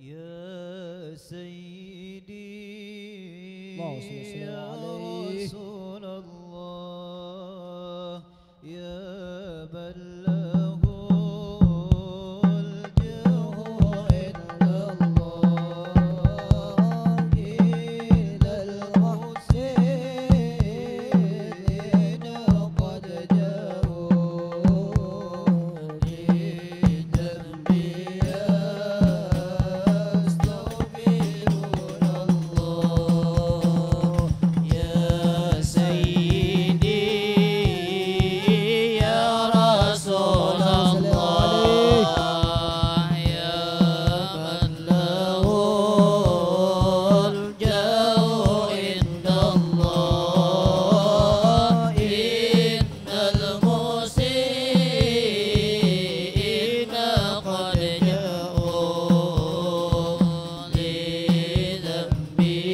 يا سيدي يا رسول الله يا بلغ الجهر عند الله إلى المحسنين قد جاءوا لذنبي يستغفرون الله يا سيدي يا رسول الله يا من له الجاه عند الله إن المسيئين قد جاءوا لذنبي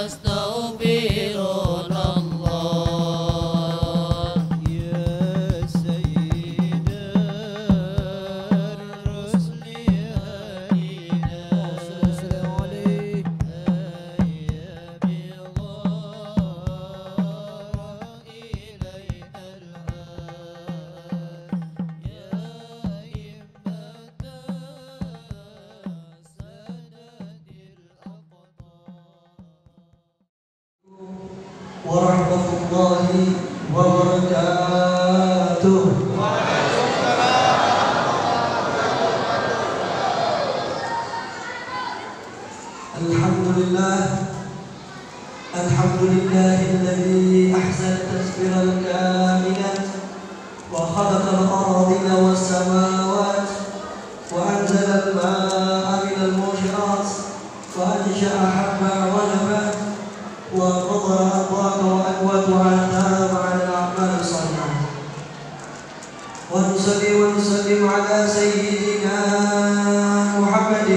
يستغفرون الله يا سيد الرسل هدينا السلام عليك يا بغار إلينا الآن يا إمة سند الأقطار ورحمة الله وبركاته. الحمد لله الذي أحسن تدبير الكائنات وخلق الأراضين والسماوات وأنزل الماء من المنشآت وأنشأ حبا ونبات وقدر أقوات وأكوات وأنهار على الأعمال الصالحة ونصلي ونسلم على سيدنا محمد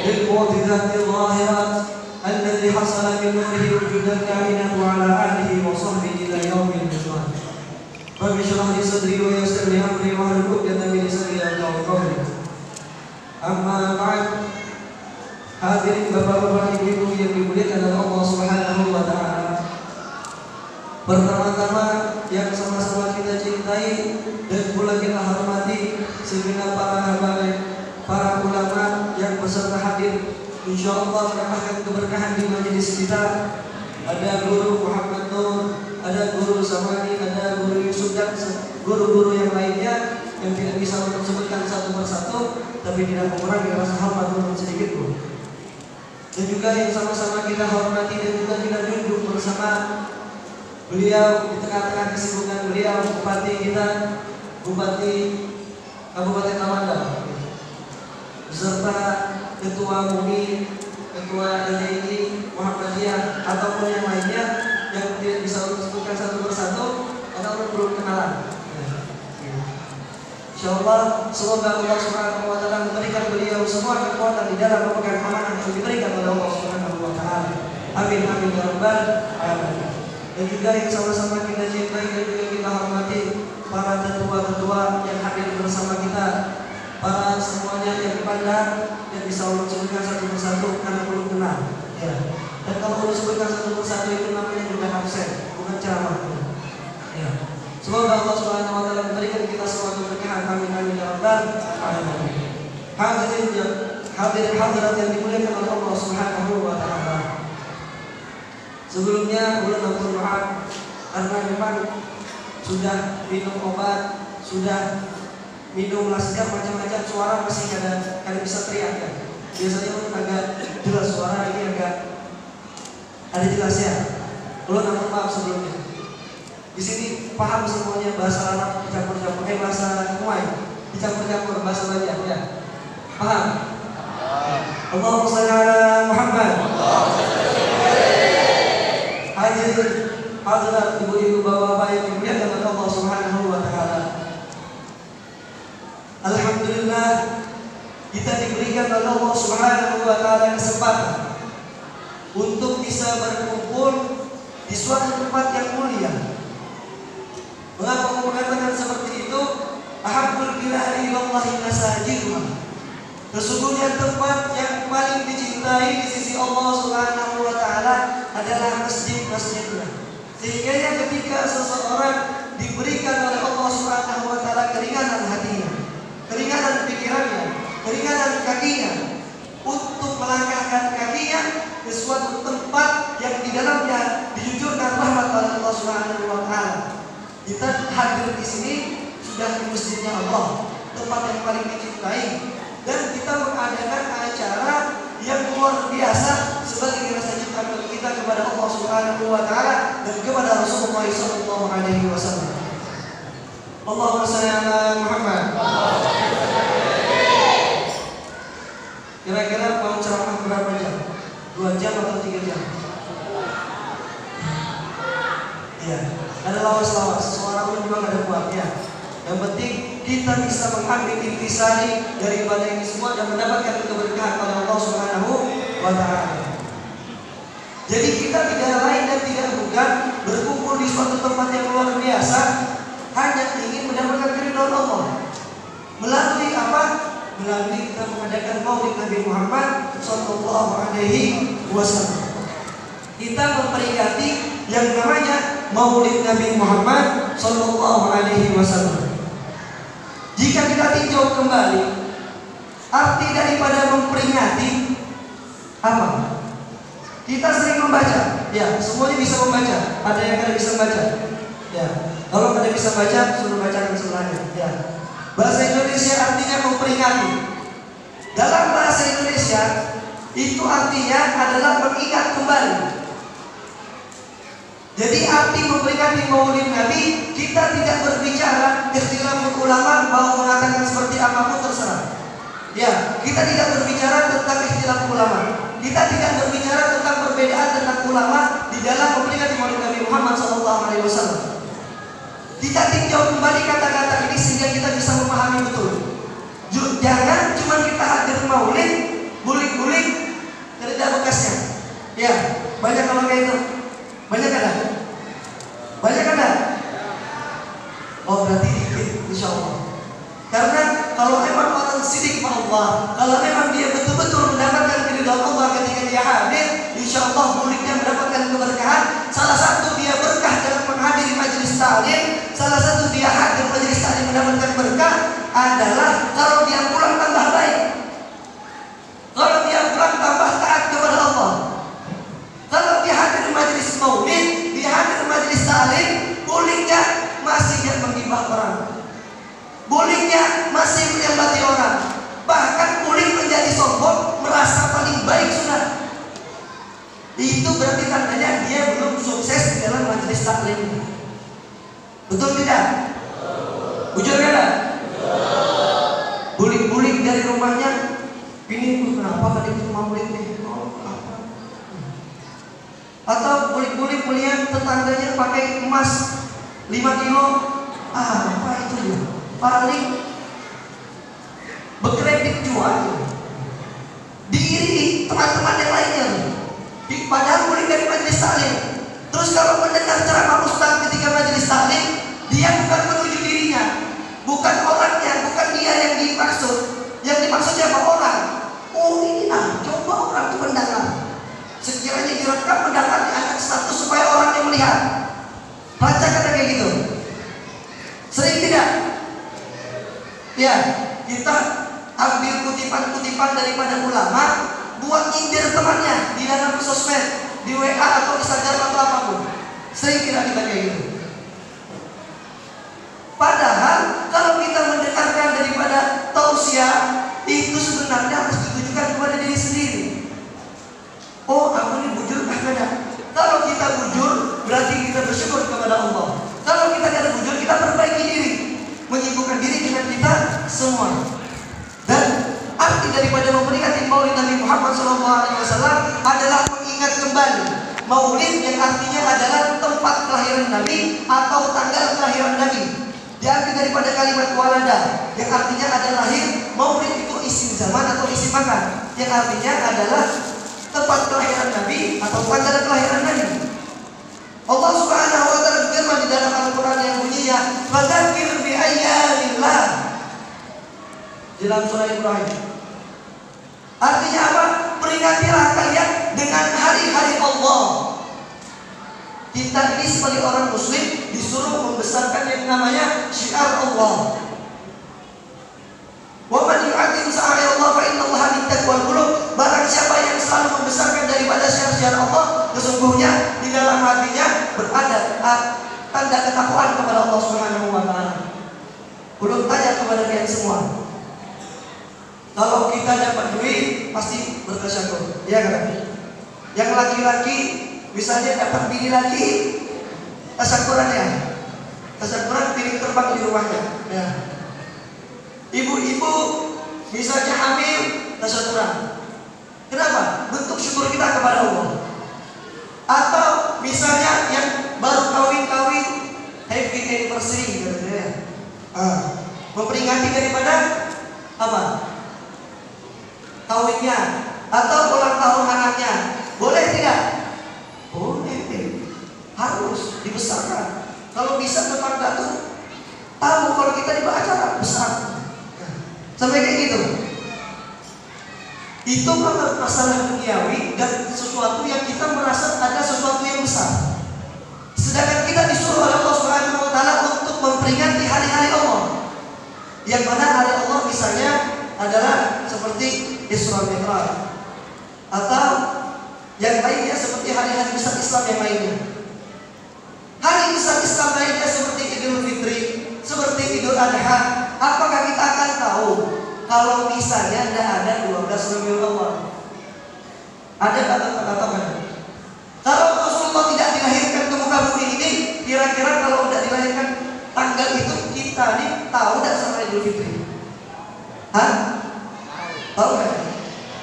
للمعجزات الظاهرات الذي حصل من نوره وجود الكائنات وعلى آله وصحبه إلى يوم القيامة. رب اشرح لي صدري ويسر لي أمري واحلل عقدة من لساني يفقهوا قولي. أما بعد, hadirin bapak-bapak ibu-ibu yang dimuliakan oleh Allah Subhanahu wa taala. Pertama-tama yang sama-sama kita cintai dan pula kita hormati segenap para habaib, para ulama yang beserta hadir, insyaallah mendapatkan keberkahan di majelis kita. Ada guru Muhammad Nur, ada guru Samani, ada guru Yusuf dan guru-guru yang lainnya yang tidak bisa untuk sebutkan satu persatu, tapi tidak mengurangi rasa hormat pun sedikit pun. Dan juga yang sama-sama kita hormati dan juga kita duduk bersama beliau di tengah-tengah kesibukan beliau, Bupati kita, Bupati Kabupaten Tawangga, beserta Ketua MUI, Ketua LDI, Muhammadiyah ataupun yang lainnya yang tidak bisa disebutkan satu persatu ataupun belum kenalan. Insyaallah semoga Allah Subhanahu wa taala memberikan beliau semua kekuatan di dalam memegang amanah yang diberikan oleh Allah Subhanahu wa taala. Amin amin ya rabbal alamin. Dan juga yang sama-sama kita cintai dan juga kita hormati para tetua-tetua yang hadir bersama kita, para semuanya yang dipandang yang bisa Allah sebutkan satu persatu karena belum kenal. Ya. Dan kalau Allah sebutkan satu persatu itu namanya juga absen, bukan ceramah. Ya. Semoga Allah Subhanahu wa taala memberikan kita semua keberkahan. Amin amin ya rabbal alamin. Hadirin hadirat yang dimuliakan oleh Allah Subhanahu wa taala. Sebelumnya ulun ampun maaf karena memang sudah minum obat, sudah minum laskar macam-macam, suara masih kada bisa teriak kan. Biasanya ulun agak jelas suara, ini agak ada jelasnya. Ulun ampun maaf sebelumnya. Di sini paham semuanya bahasa Arab dicampur-campur, bahasa Khmer dicampur-campur bahasa Banjar ya. Paham? Allahumma shalli ala Muhammad. Hadirin hadirat ibu-ibu bapak-bapak yang dimuliakan oleh Allah Subhanahu wa taala. Alhamdulillah kita diberikan oleh Allah Subhanahu wa taala kesempatan untuk bisa berkumpul di suatu tempat yang mulia. Mengapa aku mengatakan seperti itu? Ahabbul biladi ilallahi masajiduha. Sesungguhnya tempat yang paling dicintai di sisi Allah Subhanahu wa taala adalah masjid-masjidnya. Sehingga ketika seseorang diberikan oleh Allah Subhanahu wa taala keringanan hatinya, keringanan pikirannya, keringanan kakinya untuk melangkahkan kakinya ke suatu tempat yang di dalamnya dijujurkan rahmat oleh Allah Subhanahu wa taala. Kita hadir di sini sudah di masjidnya Allah, tempat yang paling dicintai, dan kita mengadakan acara yang luar biasa sebagai rasa cinta kita kepada Allah Subhanahu wa taala dan kepada Rasulullah sallallahu alaihi wasallam. Allahumma shalli ala Muhammad. Kira-kira mau ceramah berapa jam? 2 jam atau 3 jam? Iya, ada lawas-lawas, suara pun juga ada buatnya. Yang penting kita bisa mengambil intisari daripada ini semua dan mendapatkan keberkahan pada Allah Subhanahu wa taala. Jadi kita tidak lain dan tidak bukan berkumpul di suatu tempat yang luar biasa hanya ingin mendapatkan keridhaan Allah. Melalui apa? Melalui kita mengadakan Maulid Nabi Muhammad sallallahu alaihi wasallam. Kita memperingati yang namanya Maulid Nabi Muhammad sallallahu alaihi wasallam. Jika kita tinjau kembali arti daripada memperingati apa? Kita sering membaca, ya semuanya bisa membaca. Ada yang tidak bisa membaca, ya. Kalau tidak bisa baca, suruh bacakan sebelahnya. Ya. Bahasa Indonesia artinya memperingati. Dalam bahasa Indonesia itu artinya adalah mengingat kembali. Jadi arti memperingati Maulid Nabi, kita tidak berbicara ikhtilaful ulama mau mengatakan seperti apapun terserah. Ya, kita tidak berbicara tentang ikhtilaful ulama. Kita tidak berbicara tentang perbedaan tentang ulama di dalam memperingati Maulid Nabi Muhammad SAW. Kita tinjau kembali kata-kata ini sehingga kita bisa memahami betul. Jangan cuma kita hadir Maulid, bulik-bulik, tidak ada bekasnya. Ya, banyak kalau kayak itu. Banyak ada? Banyak ada? Oh berarti dikit insya Allah. Karena kalau memang orang sidik sama Allah, kalau memang dia betul-betul mendapatkan keridhaan Allah ketika dia hadir, insya Allah muliknya mendapatkan keberkahan. Salah satu dia berkah dalam menghadiri majelis taklim, salah satu dia hadir majelis taklim mendapatkan berkah adalah kalau dia pulang tambah baik, kalau dia pulang tambah taat kepada Allah. Kalau dia hadir majelis maulid, dia hadir majelis taklim, bolehnya masih dia menghibah orang, bolehnya masih menyembati orang, bahkan boleh menjadi sombong, merasa paling baik sudah. Itu berarti tandanya dia belum sukses di dalam majelis taklim. Betul tidak? Bujur kan? Bulik-bulik dari rumahnya, ini kenapa tadi itu maulid nih? Atau bulik-bulik melihat tetangganya pakai emas 5 kilo, apa itu dia? Paling berkredit jual, diiri teman-teman yang lainnya. Padahal bulik dari majelis taklim. Terus kalau mendengar ceramah ustaz ketika majelis taklim, dia bukan menuju dirinya, bukan orangnya, bukan dia yang dimaksud. Yang dimaksud siapa? Orang. Oh ini coba orang itu mendengar. Sekiranya direkam mendapat diangkat status supaya orang yang melihat. Baca kata kayak gitu. Sering tidak? Ya, kita ambil kutipan-kutipan daripada ulama buat nyindir temannya di dalam sosmed, di WA atau Instagram atau apapun. Sering tidak kita kayak gitu. Padahal kalau kita mendengarkan daripada tausiah itu sebenarnya harus ditujukan kepada diri sendiri. Oh, aku ini bujur ada. Kalau kita bujur, berarti kita bersyukur kepada Allah. Kalau kita tidak bujur, kita perbaiki diri, menyibukkan diri dengan kita semua. Dan arti daripada memperingati Maulid Nabi Muhammad SAW adalah mengingat kembali Maulid yang artinya adalah tempat kelahiran Nabi atau tanggal kelahiran Nabi. Diambil daripada kalimat walada yang artinya adalah lahir. Maulid itu isim zaman atau isim makan yang artinya adalah tempat kelahiran Nabi atau tanggal kelahiran Nabi. Allah Subhanahu wa taala berfirman di dalam Al-Qur'an yang bunyinya, "Fadzakir bi ayyamillah. Dalam surah Ibrahim. Artinya apa? Peringatilah kalian dengan hari-hari Allah. Kita ini sebagai orang muslim disuruh membesarkan yang namanya syiar Allah. Wa man yu'azzim sya'air Allah fa innallaha min taqwal qulub. Barang siapa yang selalu membesarkan daripada syiar-syiar Allah, sesungguhnya di dalam hatinya berada tanda ketakwaan kepada Allah Subhanahu wa taala. Belum tanya kepada kalian semua. Kalau kita dapat duit pasti bertasyukur, ya kan? Yang laki-laki misalnya dapat bini lagi, tasyukuran ya. Tasyukuran piring terbang di rumahnya, ya. Ibu-ibu misalnya hamil, tasyukuran. Kenapa? Bentuk syukur kita kepada Allah. Atau misalnya yang baru kawin-kawin, happy anniversary katanya. Memperingati daripada apa? Kawinnya atau ulang tahun anaknya. Boleh tidak? Boleh. Harus dibesarkan. Kalau bisa tetangga tuh tahu kalau kita di acara besar. Sampai kayak gitu. Itu masalah duniawi dan sesuatu yang kita merasa ada sesuatu yang besar. Sedangkan kita disuruh oleh Allah Subhanahu wa taala untuk memperingati hari-hari Allah. Yang mana hari Allah misalnya adalah seperti Isra Mi'raj atau yang lainnya seperti hari-hari besar Islam yang lainnya. Hari besar Islam lainnya seperti Idul Fitri, seperti Idul Adha. Apakah kita akan tahu kalau misalnya tidak ada 12 Rabiul Awal? Ada kata-kata. Kalau Rasulullah tidak dilahirkan ke muka bumi ini, kira-kira kalau tidak dilahirkan tanggal itu kita nih tahu tidak sama Idul Fitri? Hah? Tahu nggak?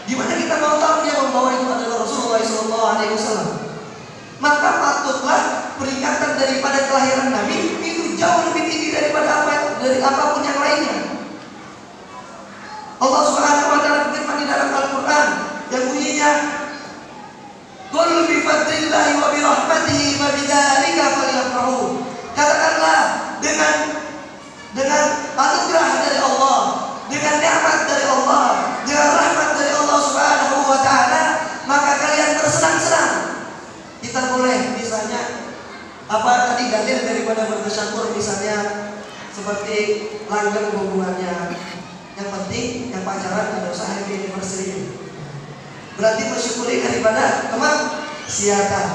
Gimana kita mau tahu dia membawa itu adalah Rasulullah SAW? Maka patutlah peringatan daripada kelahiran Nabi itu jauh lebih tinggi daripada dari apapun yang lainnya. Allah Subhanahu wa taala berfirman di dalam Al-Qur'an yang bunyinya Qul bi fadlillahi wa bi rahmatihi wa bidzalika falyafrahu. Katakanlah dengan anugerah dari Allah, dengan nikmat dari Allah, dengan rahmat dari Allah Subhanahu wa taala, maka kalian bersenang-senang. Kita boleh misalnya apa tadi dalil daripada bertasyukur misalnya seperti langgeng hubungannya. Yang penting yang pacaran tidak usah happy anniversary. Berarti bersyukuri daripada kemaksiatan.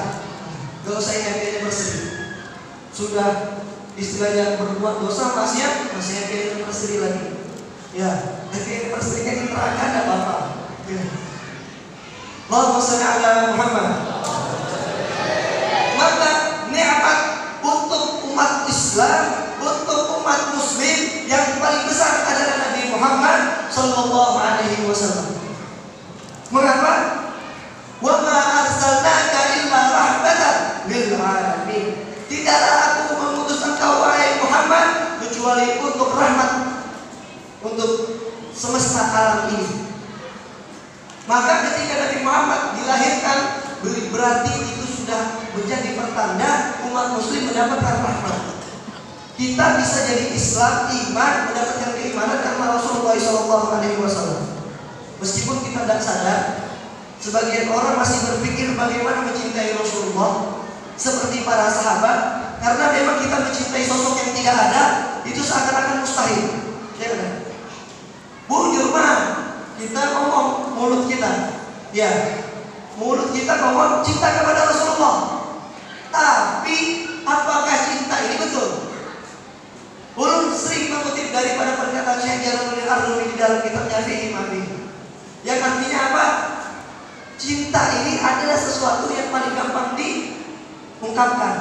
Gak usah happy anniversary. Sudah istilahnya berbuat dosa maksiat, masih happy anniversary lagi. Ya, happy anniversary kan di neraka ada Bapak. Ya. Allahumma shalli ala Muhammad. Maka nikmat untuk umat Islam, untuk umat Muslim yang paling besar adalah Nabi Muhammad Sallallahu Alaihi Wasallam. Mengapa? Wa ma arsalnaka illa rahmatan lil alamin. Tidaklah aku mengutus engkau wahai Muhammad kecuali untuk rahmat untuk semesta alam ini. Maka ketika Nabi Muhammad dilahirkan berarti itu sudah menjadi pertanda umat muslim mendapatkan rahmat. Kita bisa jadi Islam, iman, mendapatkan keimanan karena Rasulullah SAW. Meskipun kita tidak sadar, sebagian orang masih berpikir bagaimana mencintai Rasulullah seperti para sahabat, karena memang kita mencintai sosok yang tidak ada, itu seakan-akan mustahil. Ya kan? Bujur mah kita ngomong mulut kita, ya mulut kita ngomong cinta kepada Rasulullah, tapi apakah cinta ini betul? Ulun sering mengutip daripada perkataan Syekh Jalaluddin Ar-Rumi di dalam kitabnya Fiqh Mati, yang artinya apa? Cinta ini adalah sesuatu yang paling gampang diungkapkan.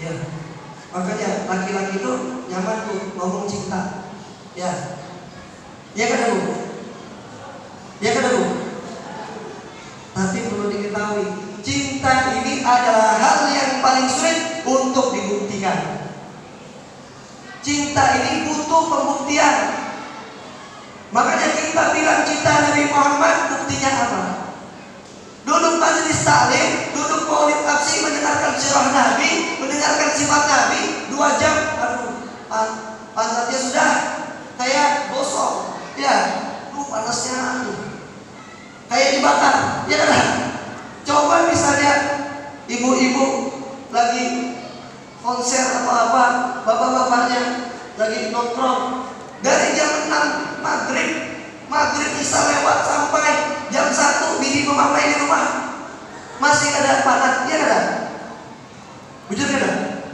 Ya, makanya laki-laki itu nyaman tuh ngomong cinta. Ya, ya kan Bu? Ya kan Bu? Tapi perlu diketahui, cinta ini adalah hal yang paling sulit untuk dibuktikan. Cinta ini butuh pembuktian. Makanya kita bilang cinta Nabi Muhammad, buktinya apa? Duduk majelis taklim, duduk maulid absi, mendengarkan sirah Nabi, mendengarkan sifat Nabi 2 jam, aduh, dibakar, ya kan? Coba misalnya ibu-ibu lagi konser atau apa, bapak-bapaknya lagi nongkrong dari jam 6 maghrib bisa lewat sampai jam 1 bini memakai di rumah masih ada panas, ya kan? Betul kan?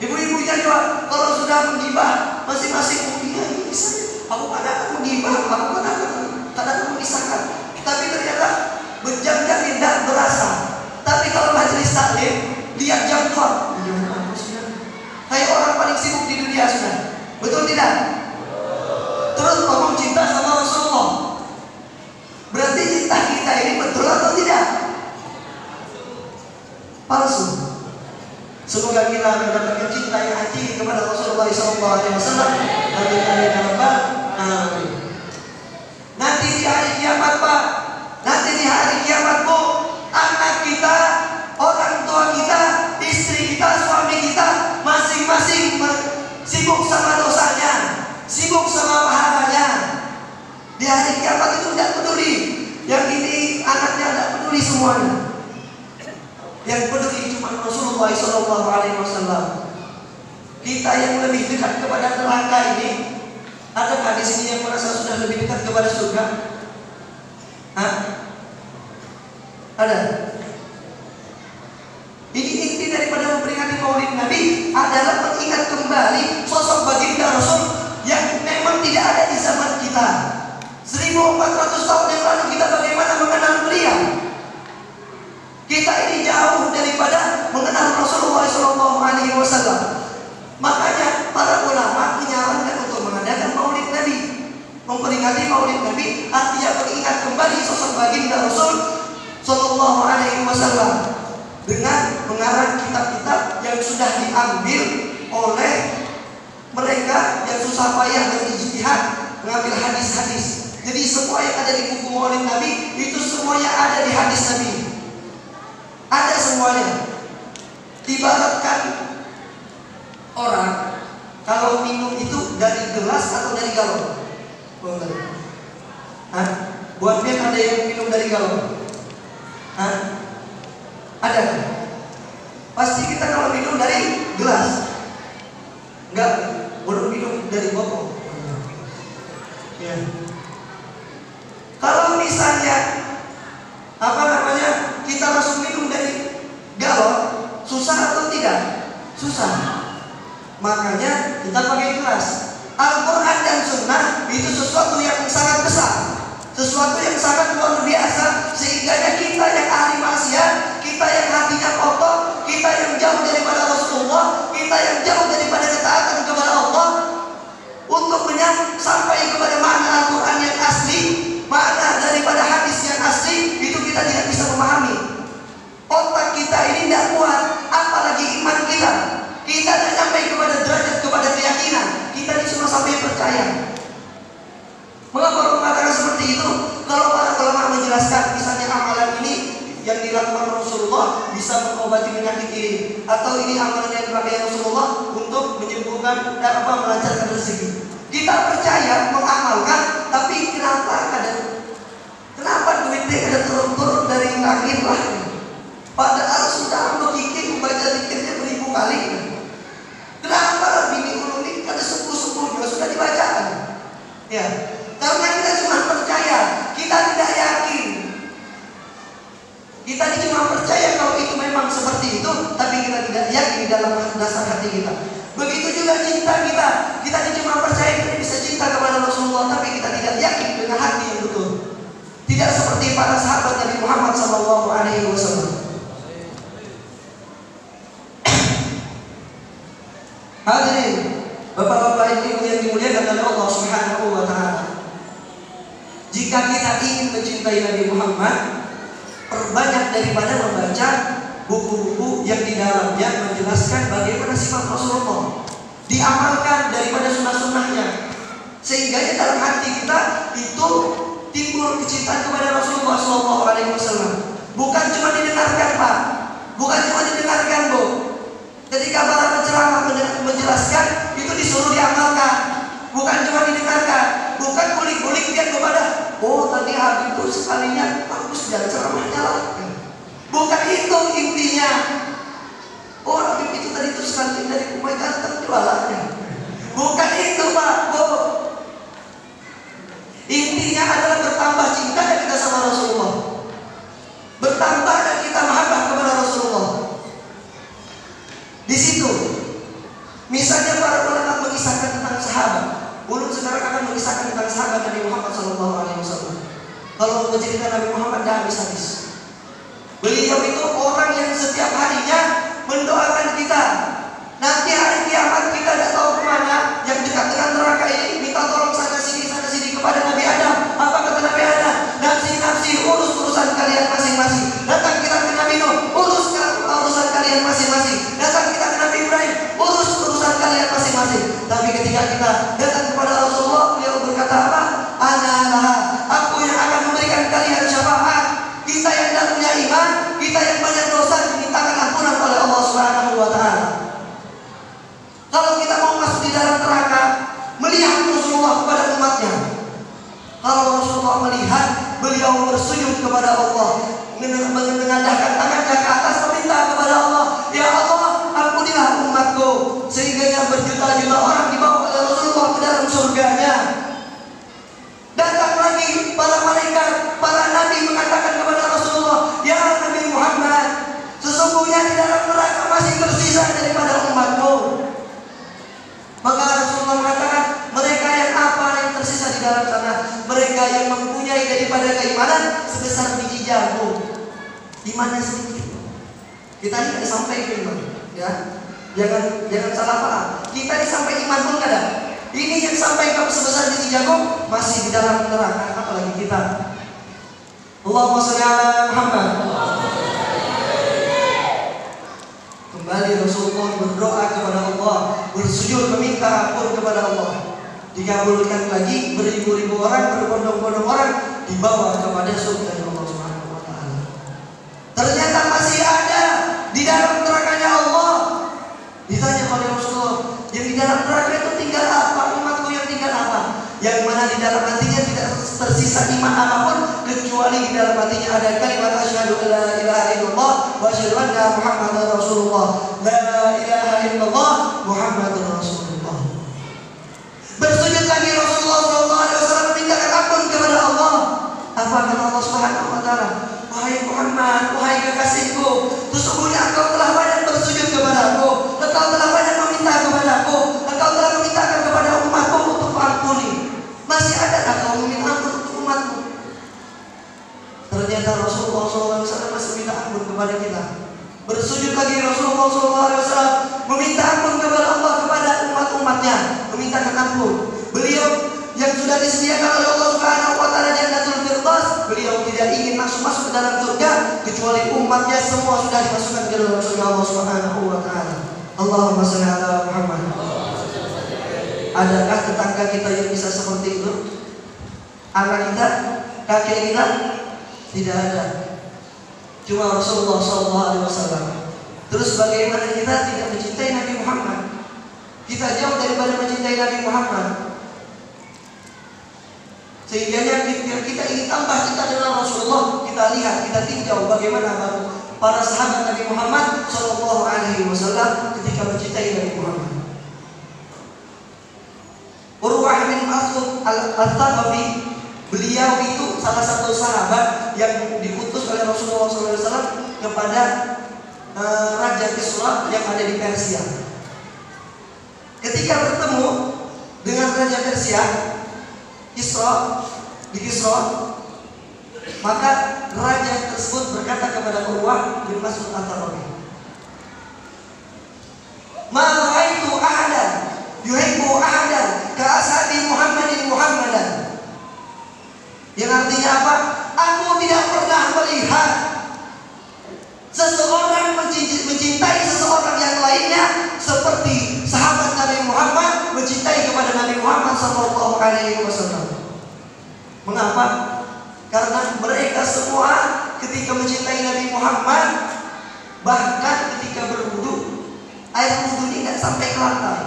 Ibu-ibunya juga kalau sudah menggibah masing-masing punya ini bisa. Aku kadang menggibah, aku kadang memisahkan. Tapi ternyata berjam-jam tidak berasa. Tapi kalau majelis taklim lihat jam tua, kayak orang paling sibuk di dunia sudah. Betul tidak? Terus ngomong cinta sama Rasulullah. Berarti cinta kita ini betul atau tidak? Palsu. Semoga kita mendapatkan cinta yang hakiki kepada Rasulullah SAW. Amin. Nanti di hari kiamat Pak, nanti di hari kiamat Bu, anak kita, orang tua kita, istri kita, suami kita, masing-masing sibuk sama dosanya, sibuk sama pahalanya. Di hari kiamat itu tidak peduli. Yang ini anaknya tidak peduli semuanya. Yang peduli cuma Rasulullah SAW. Kita yang lebih dekat kepada neraka ini, adakah di sini yang merasa sudah lebih dekat kepada surga? Hah? Ada? Ini inti daripada memperingati Maulid Nabi adalah mengingat kembali sosok baginda Rasul yang memang tidak ada di zaman kita. 1400 tahun yang lalu kita bagaimana mengenal beliau? Kita ini jauh daripada mengenal Rasulullah SAW. Makanya para ulama menyarankan untuk mengadakan Maulid Nabi, memperingati Maulid Nabi, artinya mengingat kembali sosok baginda Rasul SAW dengan mengarang kitab-kitab yang sudah diambil oleh mereka yang susah payah berijtihad mengambil hadis-hadis. Jadi semua yang ada di buku Maulid Nabi itu semuanya ada di hadis Nabi. Ada semuanya. Ibaratkan orang kalau minum itu dari gelas atau dari galon? Hah? Buat dia ada yang minum dari galon? Hah? Ada? Pasti kita kalau minum dari gelas. Enggak, baru minum dari botol. Ya. Kalau misalnya kita langsung minum dari galon, susah atau tidak? Susah. Makanya kita pakai gelas. Al-Quran dan Sunnah itu sesuatu yang sangat besar, sesuatu yang sangat luar biasa, sehingga kita yang ahli maksiat, kita yang hatinya kotor, kita yang jauh daripada Rasulullah, kita yang jauh daripada ketaatan kepada Allah, untuk sampai kepada makna Al-Quran yang asli, makna daripada hadis yang asli, itu kita tidak bisa memahami. Otak kita ini tidak kuat, apalagi iman kita. Kita tidak sampai kepada derajat, kepada keyakinan. Kita ini cuma sampai percaya. Mengapa orang mengatakan seperti itu? Kalau para ulama menjelaskan, misalnya amalan ini yang dilakukan Rasulullah bisa mengobati penyakit ini, atau ini amalan yang dipakai Rasulullah untuk menyembuhkan dan melancarkan rezeki. Kita percaya, mengamalkan, tapi kenapa duitnya ada turun-turun dari langit lah? Padahal sudah berpikir membaca zikirnya beribu kali. Kenapa bini ulun ini ada 10 juga sudah dibacakan? Ya, karena kita cuma percaya, kita tidak yakin. Kita ini cuma percaya kalau itu memang seperti itu, tapi kita tidak yakin di dalam dasar hati kita. Begitu juga cinta kita. Kita ini cuma percaya kita bisa cinta kepada Rasulullah, tapi kita tidak yakin dengan hati yang betul. Tidak seperti para sahabat Nabi Muhammad SAW. Hadirin, bapak-bapak ibu yang dimuliakan oleh Allah Subhanahu wa Ta'ala. Jika kita ingin mencintai Nabi Muhammad, perbanyak daripada membaca buku-buku yang di dalamnya menjelaskan bagaimana sifat Rasulullah, diamalkan daripada sunnah-sunnahnya, sehingga dalam hati kita itu timbul kecintaan kepada Rasulullah SAW. Bukan cuma didengarkan Pak, bukan cuma didengarkan Bu. Ketika para penceramah menjelaskan, itu disuruh diamalkan, bukan cuma didengarkan, bukan kulik-kulik dia kepada, oh tadi Habib itu baru sekalinya bagus dan ceramahnya lah. Bukan itu intinya. Oh, Habib itu tadi itu sekali dari Umay ganteng jualannya. Bukan itu Pak, Bu. Intinya adalah bertambah cinta kita sama Rasulullah. Bertambah dan kita mahabbah kepada Rasulullah. Di situ, misalnya para ulama mengisahkan tentang sahabat. Ulun sekarang akan mengisahkan tentang sahabat Nabi Muhammad SAW. Kalau menceritakan Nabi Muhammad dah habis-habis. Beliau itu orang yang setiap harinya mendoakan kita. Nanti hari kiamat kita tidak tahu kemana. Yang dekat dengan neraka ini minta tolong sana sini kepada Nabi Adam. Apa kata Nabi Adam? Nafsi urus urusan kalian masing-masing. Datang kita ke Nabi Nuh, urus urusan kalian masing-masing. Datang kita ke Nabi Ibrahim, urus urusan kalian masing-masing. Tapi ketika kita datang kepada Rasulullah, beliau berkata apa? Analah, aku yang akan memberikan kalian syafaat. Kita yang tidak punya iman, kita yang banyak dosa dimintakan ampunan oleh Allah Subhanahu wa taala. Kalau kita mau masuk di dalam neraka, melihat Rasulullah kepada umatnya. Kalau Rasulullah melihat, beliau bersujud kepada Allah, mengadahkan tangannya ke atas, meminta kepada Allah, ya Allah, ampunilah umatku, sehingga yang berjuta-juta orang dibawa oleh Rasulullah ke dalam surganya. Datang lagi para malaikat, para nabi mengatakan kepada Rasulullah, ya Nabi Muhammad, sesungguhnya di dalam neraka masih tersisa daripada umatmu. Maka Rasulullah mengatakan, mereka yang apa yang tersisa di dalam sana? Mereka yang mempunyai daripada keimanan sebesar biji jagung. Imannya sedikit. Kita ini tidak sampai ke iman, ya. Jangan salah paham. Kita ini sampai iman pun tidak ada. Ini yang sampai ke sebesar biji jagung masih di dalam neraka, apalagi kita. Allahumma shalli ala Muhammad. Kembali Rasulullah berdoa kepada Allah, bersujud meminta ampun kepada Allah. Dikabulkan lagi, beribu-ribu orang, berbondong-bondong orang dibawa kepada surga Allah Subhanahu wa taala. Ternyata masih ada di dalam nerakanya Allah. Ditanya oleh Rasulullah, yang di dalam neraka itu tinggal apa? Umatku yang tinggal apa? Yang mana di dalam hatinya tidak tersisa iman apapun, kecuali di dalam hatinya ada kalimat asyhadu alla ilaha illallah wa asyhadu anna Muhammadar Rasulullah. La ilaha illallah Muhammadur Rasulullah. Bersujud lagi Rasulullah SAW mintakan ampun kepada Allah. Apa kata Allah Subhanahu wa taala? Wahai Muhammad, wahai kekasihku, sesungguhnya engkau telah banyak bersujud kepadaku, engkau telah banyak meminta kepadaku, engkau telah memintakan kepada umatku untuk ampuni. Masih adakah kau meminta ampun untuk umatmu? Ternyata Rasulullah SAW masih minta ampun kepada kita. Bersujud lagi Rasulullah SAW meminta ampun kepada Allah kepada umat-umatnya, memintakan ampun. Beliau yang sudah disediakan oleh Allah Subhanahu wa taala Jannatul Firdaus, beliau tidak ingin masuk ke dalam surga kecuali umatnya semua sudah dimasukkan ke dalam surga Allah Subhanahu wa taala. Allahumma shalli ala Muhammad. Adakah tetangga kita yang bisa seperti itu? Anak kita, kakek kita? Tidak ada. Cuma Rasulullah SAW. Terus bagaimana kita tidak mencintai Nabi Muhammad? Kita jauh daripada mencintai Nabi Muhammad. Sehingga kita ingin tambah cinta dengan Rasulullah. Kita lihat, kita tinjau bagaimana para sahabat Nabi Muhammad SAW ketika mencintai Nabi Muhammad. Urwah bin Mas'ud al-Thaqafi, beliau itu salah satu sahabat yang diutus oleh Rasulullah SAW kepada Raja Kisra yang ada di Persia. Ketika bertemu dengan Raja Persia, Kisra, maka raja tersebut berkata kepada Urwah bin Mas'ud al-Thaqafi, "Ma ra'aitu ahadan yuhibbu ahadan ka ashabi Muhammadan." Yang artinya apa? Aku tidak pernah melihat seseorang mencintai seseorang yang lainnya seperti sahabat Nabi Muhammad mencintai kepada Nabi Muhammad SAW. Mengapa? Karena mereka semua ketika mencintai Nabi Muhammad, bahkan ketika berwudu, air wudu ini tidak sampai ke lantai.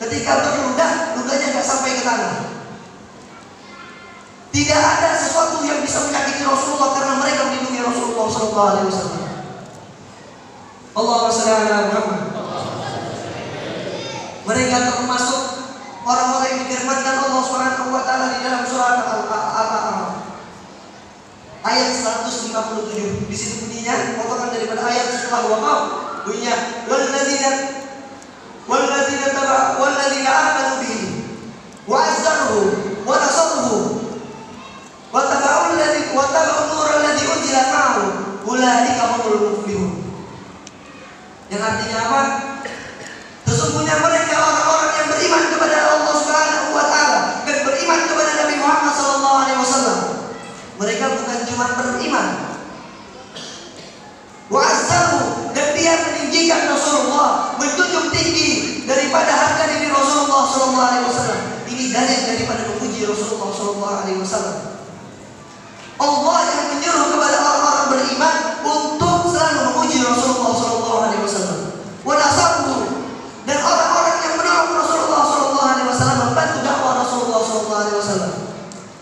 Ketika berludah, ludahnya tidak sampai ke tanah. Tidak ada sesuatu yang bisa menyakiti Rasulullah karena mereka melindungi Rasulullah sallallahu alaihi wasallam. Allahumma shalli ala Muhammad. Mereka termasuk orang-orang yang difirmankan Allah Subhanahu wa taala di dalam surat Al-A'raf ayat 157. Di situ bunyinya potongan daripada ayat setelah waqaf, bunyinya walladzina amanu bihi wa azzaruhu wa nasaruhu wa tabi'u nur alladzi unzila ma'ahu ulaika humul muflihun. Yang artinya apa? Sesungguhnya mereka orang-orang yang beriman kepada Allah Subhanahu wa taala dan beriman kepada Nabi Muhammad sallallahu alaihi wasallam. Mereka bukan cuma beriman, wa'azzaru, dan dia meninggikan Rasulullah, menjunjung tinggi daripada harga diri Rasulullah sallallahu alaihi wasallam. Ini dalil daripada memuji Rasulullah sallallahu alaihi wasallam. Allah yang menyuruh kepada orang-orang beriman untuk selalu memuji Rasulullah sallallahu alaihi wasallam. Wa nasaruhu, dan orang-orang yang menolong Rasulullah sallallahu alaihi wasallam, membantu dakwah Rasulullah sallallahu alaihi wasallam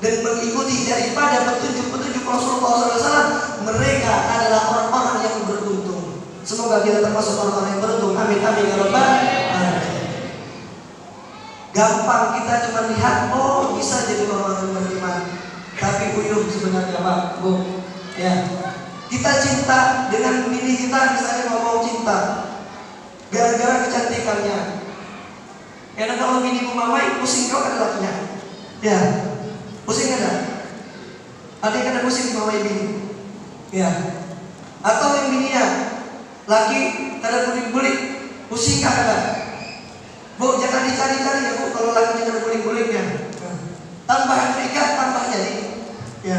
dan mengikuti daripada petunjuk-petunjuk Rasulullah sallallahu alaihi wasallam, mereka adalah orang-orang yang beruntung. Semoga kita termasuk orang-orang yang beruntung. Amin amin ya rabbal alamin. Gampang kita cuma lihat, oh bisa jadi orang-orang yang beriman. Tapi uyuh sebenarnya Pak, Bu. Ya. Kita cinta dengan bini kita, misalnya ngomong cinta gara-gara kecantikannya. Karena kalau bini mamai pusing kau kan lakinya. Ya. Pusing ada? Ada yang kena pusing mamai bini. Ya. Atau yang bininya laki kada guling-guling, pusing kah ada? Bu, jangan dicari-cari ya Bu, kalau laki jangan guling-gulingnya. Tambah Afrika, tambah jadi. Ya.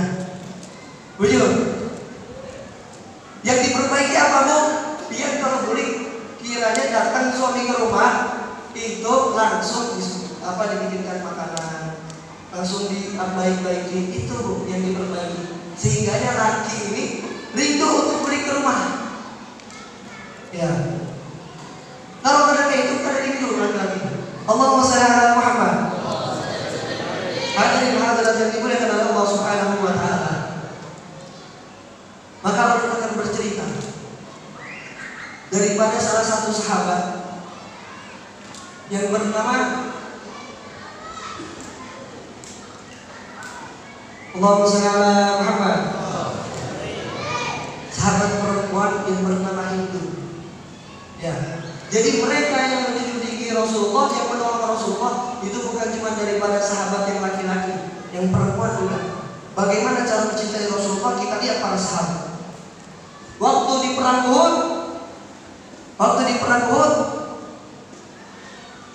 Bujur. Yang diperbaiki apa Bu? Biar kalau guling kiranya datang suami ke rumah itu langsung dibikinkan makanan, langsung baik-baikin, itu Bu yang diperbaiki. Sehingga laki ini rindu untuk balik ke rumah. Ya. Kalau tidak kayak itu kada rindu lagi. Allahumma shalli ala Muhammad. Hadirin hadirat yang dimuliakan oleh Allah Subhanahu wa taala. Maka Allah akan bercerita daripada salah satu sahabat yang bernama Allahumma shalli ala Muhammad. Sahabat perempuan yang bernama Hindu. Ya. Jadi mereka yang menjunjung tinggi Rasulullah, yang menolong Rasulullah, itu bukan cuma daripada sahabat yang laki-laki, yang perempuan juga. Bagaimana cara mencintai Rasulullah? Kita lihat para sahabat. Waktu di perang Uhud,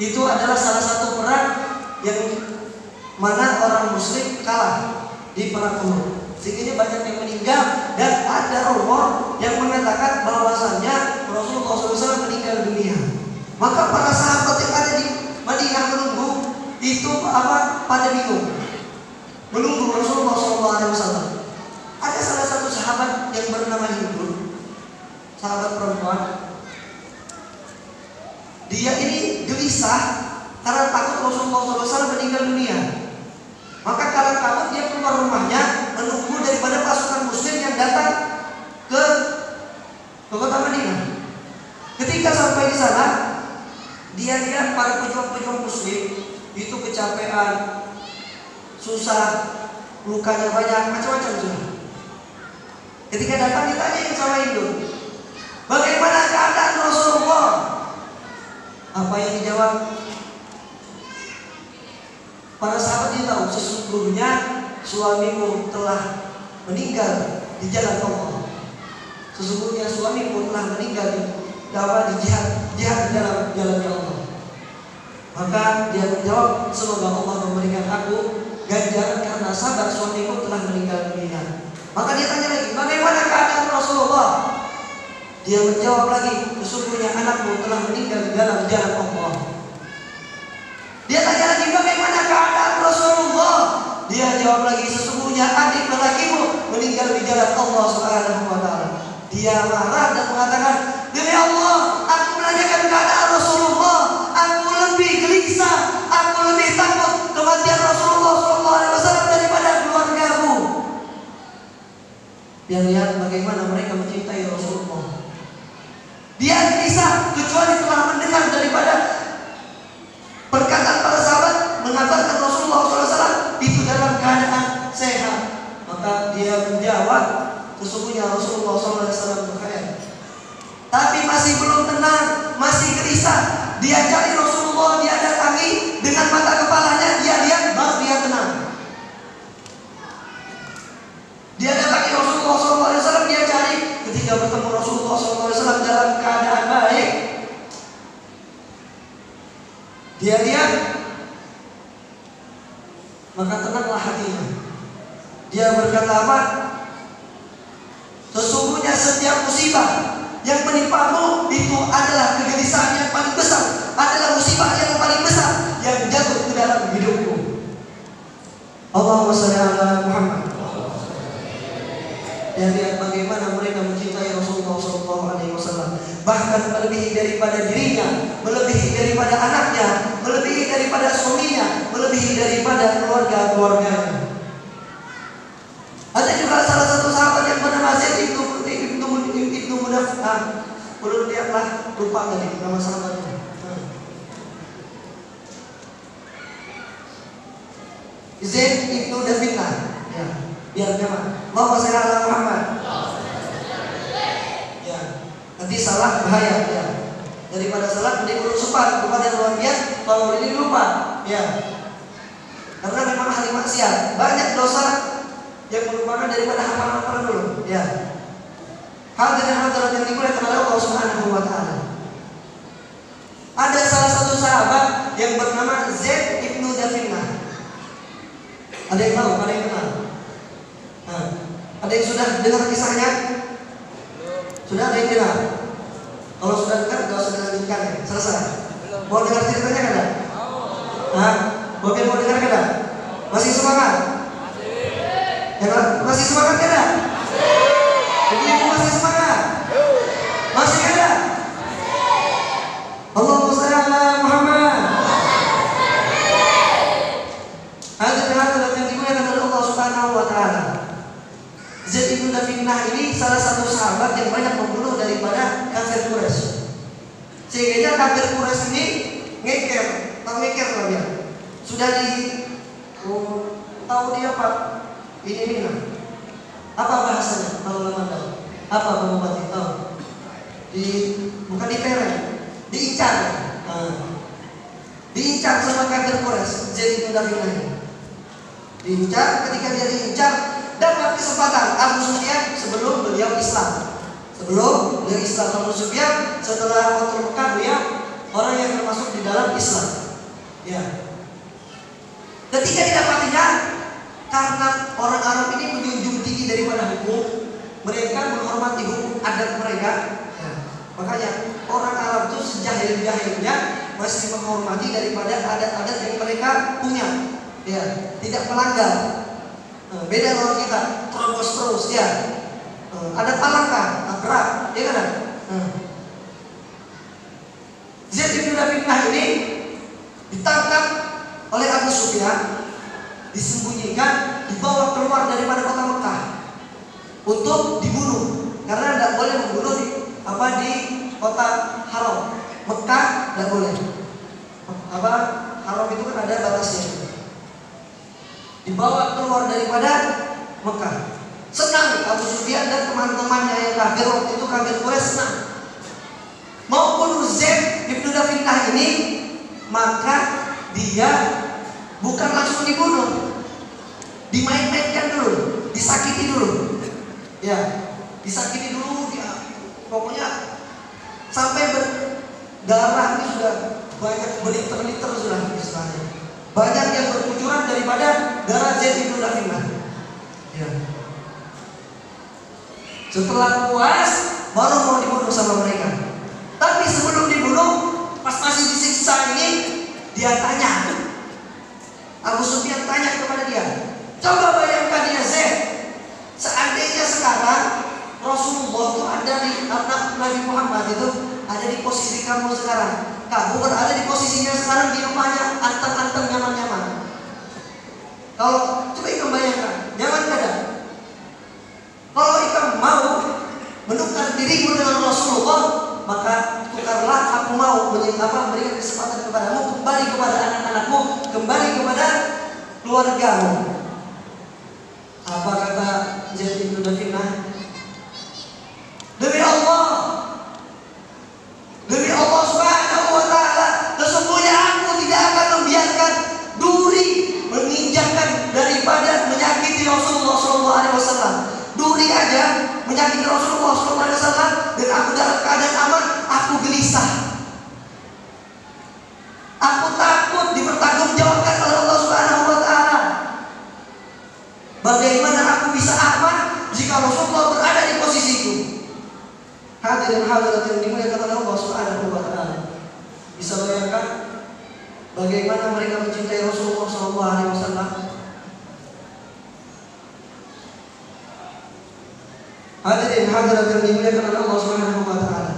itu adalah salah satu perang yang mana orang Muslim kalah di perang Uhud. Sehingga banyak yang meninggal, dan ada rumor yang mengatakan bahwasannya Rasulullah SAW meninggal dunia. Maka para sahabat yang ada di Madinah menunggu itu pada bingung, menunggu Rasulullah SAW. Ada salah satu sahabat yang bernama Hindu, sahabat perempuan. Dia ini gelisah karena takut Rasulullah SAW meninggal dunia. Maka karena takut dia keluar rumahnya menunggu daripada pasukan Muslim yang datang ke kota Madinah. Ketika sampai di sana, dia lihat para pejuang-pejuang Muslim itu kecapean, susah, lukanya banyak, macam-macam sudah. Ketika datang ditanya sama Hindu, bagaimana keadaan Rasulullah? Apa yang dijawab? Para sahabat dia tahu sesungguhnya suamimu telah meninggal di jalan Allah. Sesungguhnya suamimu telah meninggal di jihad di dalam jalan Allah. Maka dia menjawab, semoga Allah memberikan aku ganjaran karena sabar suamiku telah meninggal dunia. Maka dia tanya lagi, bagaimana keadaan Rasulullah? Dia menjawab lagi, sesungguhnya anakmu telah meninggal di dalam jalan Allah. Dia tanya lagi, bagaimana keadaan Rasulullah? Dia jawab lagi, sesungguhnya adik lelakimu meninggal di jalan Allah Subhanahu wa taala. Dia marah dan mengatakan, demi Allah, aku menanyakan keadaan Rasulullah, aku lebih gelisah, aku lebih takut kematian Rasulullah SAW daripada keluarga Biar lihat bagaimana mereka mencintai Rasulullah. Dia gelisah kecuali telah mendengar daripada perkataan para sahabat mengabarkan Rasulullah SAW itu dalam keadaan sehat. Maka dia menjawab, sesungguhnya Rasulullah SAW berkata. Tapi masih belum tenang, masih gelisah. Dia cari Rasulullah, dia datangi dengan mata kepalanya, dia lihat baru dia tenang. Dia datangi Rasulullah SAW, dia cari. Ketika bertemu Rasulullah SAW dalam keadaan baik, dia lihat, maka tenanglah hatinya. Dia berkata apa? Sesungguhnya setiap musibah yang menimpamu itu adalah kegelisahan yang paling besar, adalah musibah yang paling besar yang jatuh ke dalam hidupku. Allahumma shalli ala Muhammad. Dan lihat bagaimana mereka mencintai Rasulullah SAW, bahkan melebihi daripada dirinya, melebihi daripada anaknya, melebihi daripada suaminya, melebihi daripada keluarga-keluarganya. Ada juga salah satu sahabat yang bernama Zaid ibnu Mudafin. Belum lihatlah, lupa tadi nama sahabatnya. Zaid ibnu Mudafin. Ya, biar nyaman. Allahumma shalli ala Muhammad. Ya, nanti salah bahaya ya. Daripada salah mending berusupan kepada keluarga kalau ini lupa. Ya. Karena memang ahli maksiat, banyak dosa yang merupakan daripada hafalan-hafalan dulu. Ya. Hadirin hadirat yang dimuliakan oleh Allah Subhanahu wa taala. Ada salah satu sahabat yang bernama Zaid ibnu Dafinah. Ada yang tahu? Ada yang kenal? Nah, ada yang sudah dengar kisahnya? Sudah ada yang dengar? Kalau sudah dengar, tidak usah dilanjutkan ya. Selesai. Mau dengar ceritanya kan? Nah, mungkin mau dengar kan? Masih semangat? Ya, masih semangat kan? Ibu masih semangat? Masih ada? Allahumma shalli ala Muhammad. Hadirin yang dimuliakan oleh Allah Subhanahu wa taala. Zaid ibnu Dafinah ini salah satu sahabat yang banyak membunuh daripada kafir Quraisy. Sehingga kafir Quraisy ini ngeker, tahu ngeker lah ya. Sudah tahu dia apa? Ini apa bahasanya? Tahu lama tahu? Apa pengobati tahu? Bukan ditereng, diincar. Diincar sama kafir Quraisy. Zaid ibnu Dafinah ini diincar. Ketika dia diincar, dapat kesempatan Abu Sufyan sebelum beliau Islam. Sebelum beliau Islam, Abu Sufyan setelah Fathul Mekah dia orang yang termasuk di dalam Islam. Ya. Ketika didapatinya, karena orang Arab ini menjunjung tinggi daripada hukum, mereka menghormati hukum adat mereka. Ya. Makanya orang Arab itu sejahil-jahilnya masih menghormati daripada adat-adat yang mereka punya. Ya, tidak melanggar. Beda kalau kita terobos terus ya. Ada palangkah, gerak, ya kan? Zaid bin Dafinah ini ditangkap oleh Abu Sufyan, disembunyikan, dibawa keluar daripada kota Mekah untuk dibunuh. Karena tidak boleh membunuh di kota Haram. Mekah tidak boleh. Haram itu kan ada batasnya. Dibawa keluar daripada Mekah. Senang Abu Sufyan dan teman-temannya yang kafir waktu itu, kafir Quraisy senang. Mau bunuh Zaid ibnu Dafinah ini, maka dia bukan langsung dibunuh, dimain-mainkan dulu, disakiti dulu. Ya, disakiti dulu dia. Pokoknya sampai berdarah ini sudah banyak berliter-liter sudah istilahnya. Banyak yang berkucuran daripada darah Zaid ibnu Dafinah. Ya. Setelah puas, baru mau dibunuh sama mereka. Tapi sebelum dibunuh, pas masih disiksa ini, dia tanya. Abu Sufyan tanya kepada dia, coba bayangkan dia Zaid, seandainya sekarang Rasulullah itu ada di anak Nabi Muhammad itu ada di posisi kamu sekarang. Kamu berada di posisinya sekarang di rumahnya, anteng-anteng, nyaman-nyaman. Kalau coba kamu bayangkan, nyaman kada? Kalau kamu keluargamu. Apa kata Zaid bin Dafinah? Demi Allah Subhanahu wa ta'ala, sesungguhnya aku tidak akan membiarkan duri menginjakkan daripada menyakiti Rasulullah SAW. Duri aja menyakiti Rasulullah SAW, dan aku dalam keadaan aman, aku gelisah. Aku takut dipertanggungjawabkan oleh Allah Subhanahu wa ta'ala. Bagaimana aku bisa aman jika Rasulullah berada di posisiku? Hadirin hadirat yang dimuliakan oleh Allah Subhanahu wa ta'ala. Bisa bayangkan bagaimana mereka mencintai Rasulullah SAW? Hadirin hadirat yang dimuliakan oleh Allah Subhanahu wa ta'ala.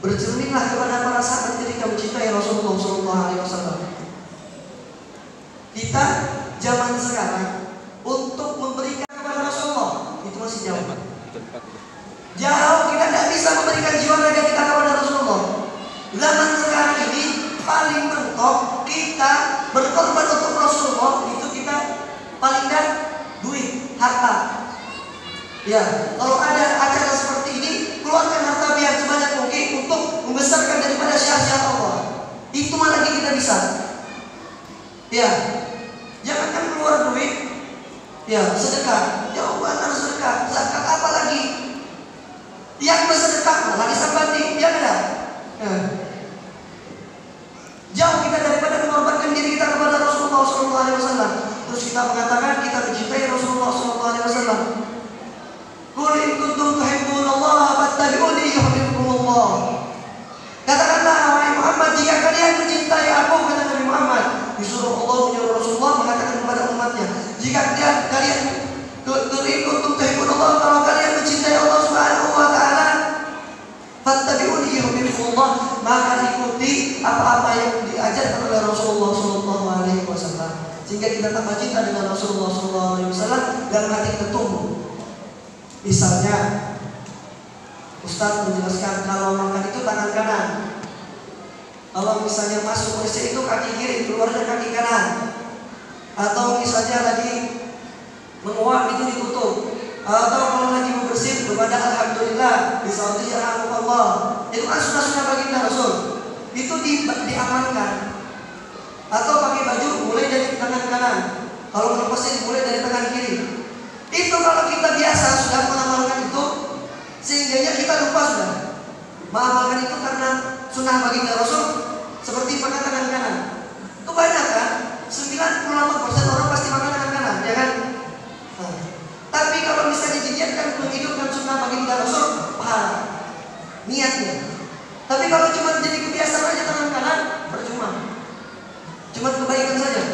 Bercerminlah kepada para sahabat ketika mencintai Rasulullah SAW. Kita zaman sekarang untuk memberikan kepada Rasulullah itu masih jauh. Jauh, kita tidak bisa memberikan jiwa raga kita kepada Rasulullah. Zaman sekarang ini paling mentok kita berkorban untuk Rasulullah itu kita paling tidak duit, harta. Ya, kalau ada acara seperti ini, keluarkan harta biar sebanyak mungkin untuk membesarkan daripada syiar-syiar Allah. Itu malah lagi kita bisa. Ya, jangankan keluar duit. Ya, sedekah. Ya Allah, harus sedekah. Zakat apa lagi? Yang bersedekah malah disambati, ya kan? Jauh kita daripada mengorbankan diri kita kepada Rasulullah SAW. Terus kita mengatakan kita mencintai Rasulullah SAW. Qul in kuntum tuhibbunallaha fattabi'uni yuhibbukumullah. Katakanlah wahai Muhammad, jika kalian mencintai aku, kata Nabi Muhammad. Disuruh Allah menyuruh Rasulullah mengatakan kepada umatnya, jika kalian kuntum tuhibbunallaha, kalau kalian mencintai Allah Subhanahu wa ta'ala, fattabi'uni yuhibbukumullah, maka ikuti apa-apa yang diajarkan oleh Rasulullah SAW, sehingga kita tambah cinta dengan Rasulullah SAW dan hati kita tumbuh. Misalnya Ustaz menjelaskan kalau makan itu tangan kanan. Kalau misalnya masuk WC itu kaki kiri, keluarnya kaki kanan. Atau misalnya lagi menguap itu ditutup. Atau kalau lagi membersih kepada alhamdulillah, bisauti yarhamukallah. Itu kan sunnah-sunnah baginda Rasul. Itu diamankan. Atau pakai baju mulai dari tangan kanan. Kalau berpuasa mulai dari tangan kiri. Itu kalau kita biasa sudah mengamalkan itu, sehingga kita lupa sudah mengamalkan itu karena sunnah baginda Rasul seperti makan tangan kanan. Kebanyakan 98% orang pasti makan tangan kanan, ya kan? Tapi kalau misalnya didiatkan menghidupkan sunnah baginda Rasul, pahala niatnya. Tapi kalau cuma jadi kebiasaan aja tangan kanan, percuma. Cuma kebaikan saja.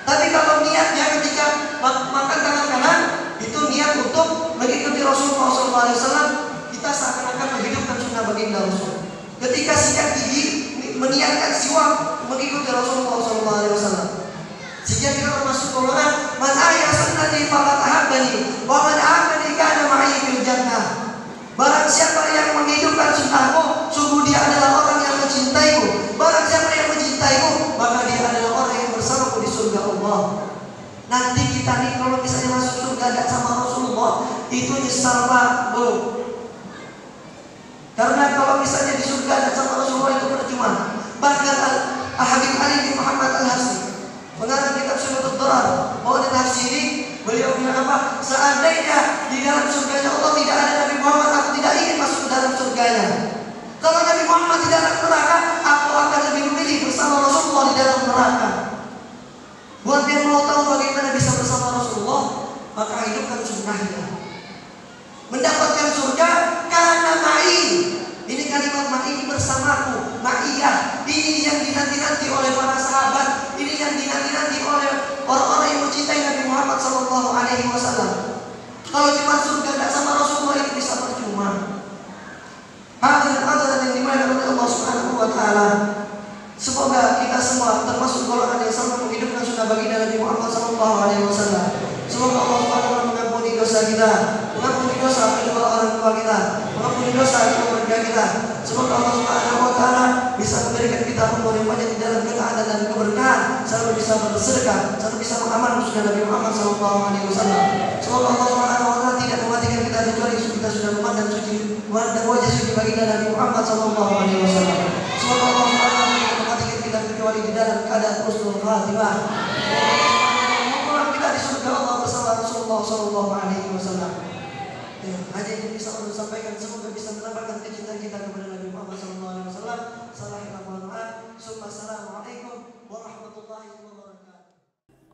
Tapi kalau niatnya ketika makan tangan kanan itu niat untuk mengikuti Rasulullah SAW, kita seakan-akan menghidupkan sunnah baginda Rasul. Ketika sikat gigi meniatkan siwak mengikuti Rasulullah SAW, sehingga kita termasuk golongan man ahya sunnati faqad ahabbani wa man ahabbani kana ma'i fil jannah. Barang siapa yang menghidupkan sunnahku, sungguh dia adalah orang yang mencintaiku. Barang siapa yang mencintaiku, maka dia adalah orang yang bersamaku di surga Allah. Nanti kita nih kalau misalnya masuk surga tidak sama Rasulullah, itu nyesal Pak, Bu. Karena kalau misalnya di surga tidak sama Rasulullah itu percuma. Bahkan Habib Ali bin Muhammad Al-Habsyi, pengarang kitab Syuhratud Durar, Maulid Habsyi ini, beliau bilang apa? Seandainya di dalam surganya Allah tidak ada Nabi Muhammad, aku tidak ingin masuk ke dalam surganya. Kalau Nabi Muhammad di dalam neraka, aku akan lebih memilih bersama Rasulullah di dalam neraka. Buat yang mau tahu bagaimana bisa bersama Rasulullah, maka hidupkan sunnahnya. Mendapatkan surga karena ma'i. Ini kalimat ma'i ini bersamaku, ma'iyah. Ini yang dinanti-nanti oleh para sahabat. Ini yang dinanti-nanti oleh orang-orang yang mencintai Nabi Muhammad SAW. Kalau cuma surga tidak sama Rasulullah itu bisa percuma. Hadirin yang dimuliakan oleh Allah Subhanahu wa ta'ala. Semoga kita semua termasuk golongan yang sama menghidupkan sunnah baginda Nabi Muhammad SAW. Semoga Allah Subhanahu wa ta'ala mengampuni dosa kita, mengampuni dosa kedua orang tua kita, mengampuni dosa keluarga kita. Semoga Allah Subhanahu wa ta'ala bisa memberikan kita umur yang banyak di dalam ketaatan dan keberkahan. bisa bersedekah, satu bisa mengamalkan sunnah Nabi Muhammad SAW. Semoga Allah Subhanahu wa taala tidak mematikan kita kecuali kita sudah memandang suci dan wajah suci baginda Nabi Muhammad SAW. Semoga Allah Subhanahu wa taala tidak mematikan kita kecuali di dalam keadaan husnul khatimah. Mengulang kita di surga Allah bersama Rasulullah SAW. Ya, hanya yang bisa Allah sampaikan, semoga bisa menambahkan kecintaan kita kepada Nabi Muhammad SAW. Assalamualaikum warahmatullahi wabarakatuh.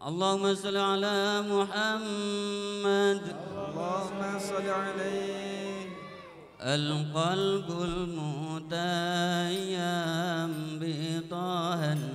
اللهم صل على محمد اللهم صل عليه. القلب المتيم بطه